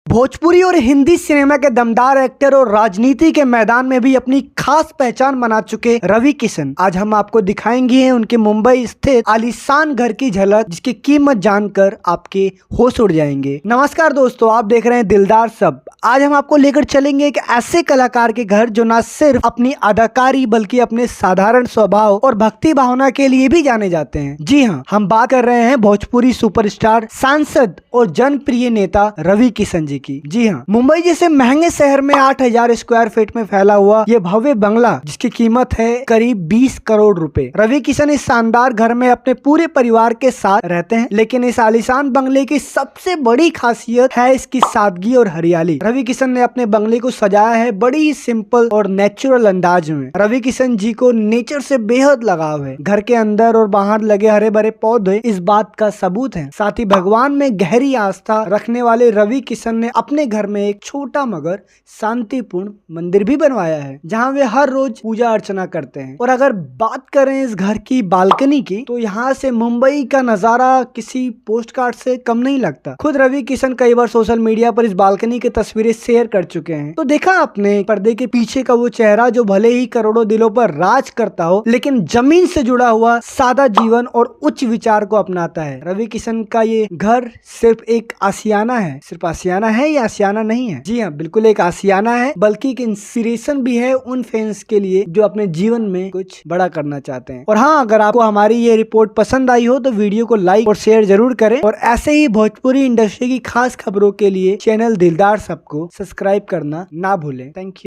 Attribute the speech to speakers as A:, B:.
A: भोजपुरी और हिंदी सिनेमा के दमदार एक्टर और राजनीति के मैदान में भी अपनी खास पहचान बना चुके रवि किशन आज हम आपको दिखाएंगे उनके मुंबई स्थित आलीशान घर की झलक, जिसकी कीमत जानकर आपके होश उड़ जाएंगे। नमस्कार दोस्तों, आप देख रहे हैं दिलदार सब। आज हम आपको लेकर चलेंगे एक ऐसे कलाकार के घर जो न सिर्फ अपनी अदाकारी बल्कि अपने साधारण स्वभाव और भक्ति भावना के लिए भी जाने जाते हैं। जी हाँ, हम बात कर रहे हैं भोजपुरी सुपरस्टार, सांसद और जनप्रिय नेता रवि किशन जी की। जी हाँ, मुंबई जैसे महंगे शहर में 8,000 स्क्वायर फीट में फैला हुआ ये भव्य बंगला, जिसकी कीमत है करीब 20 करोड़ रुपए। रवि किशन इस शानदार घर में अपने पूरे परिवार के साथ रहते हैं, लेकिन इस आलीशान बंगले की सबसे बड़ी खासियत है इसकी सादगी और हरियाली। रवि किशन ने अपने बंगले को सजाया है बड़ी ही सिंपल और नेचुरल अंदाज में। रवि किशन जी को नेचर से बेहद लगाव है। घर के अंदर और बाहर लगे हरे भरे पौधे इस बात का सबूत है। साथ ही भगवान में गहरी आस्था रखने वाले रवि किशन ने अपने घर में एक छोटा मगर शांतिपूर्ण मंदिर भी बनवाया है, जहां वे हर रोज पूजा अर्चना करते हैं। और अगर बात करें इस घर की बालकनी की, तो यहाँ से मुंबई का नजारा किसी पोस्ट कार्ड से कम नहीं लगता। खुद रवि किशन कई बार सोशल मीडिया पर इस बालकनी की तस्वीरें शेयर कर चुके हैं। तो देखा आपने पर्दे के पीछे का वो चेहरा जो भले ही करोड़ों दिलों पर राज करता हो, लेकिन जमीन से जुड़ा हुआ सादा जीवन और उच्च विचार को अपनाता है। रवि किशन का ये घर सिर्फ एक आशियाना है। सिर्फ आशियाना है या आशियाना नहीं है? जी हाँ, बिल्कुल एक आशियाना है, बल्कि एक इंस्पिरेशन भी है उन फैंस के लिए जो अपने जीवन में कुछ बड़ा करना चाहते हैं। और हाँ, अगर आपको हमारी ये रिपोर्ट पसंद आई हो तो वीडियो को लाइक और शेयर जरूर करें, और ऐसे ही भोजपुरी इंडस्ट्री की खास खबरों के लिए चैनल दिलदार सबको सब्सक्राइब करना ना भूलें। Thank you.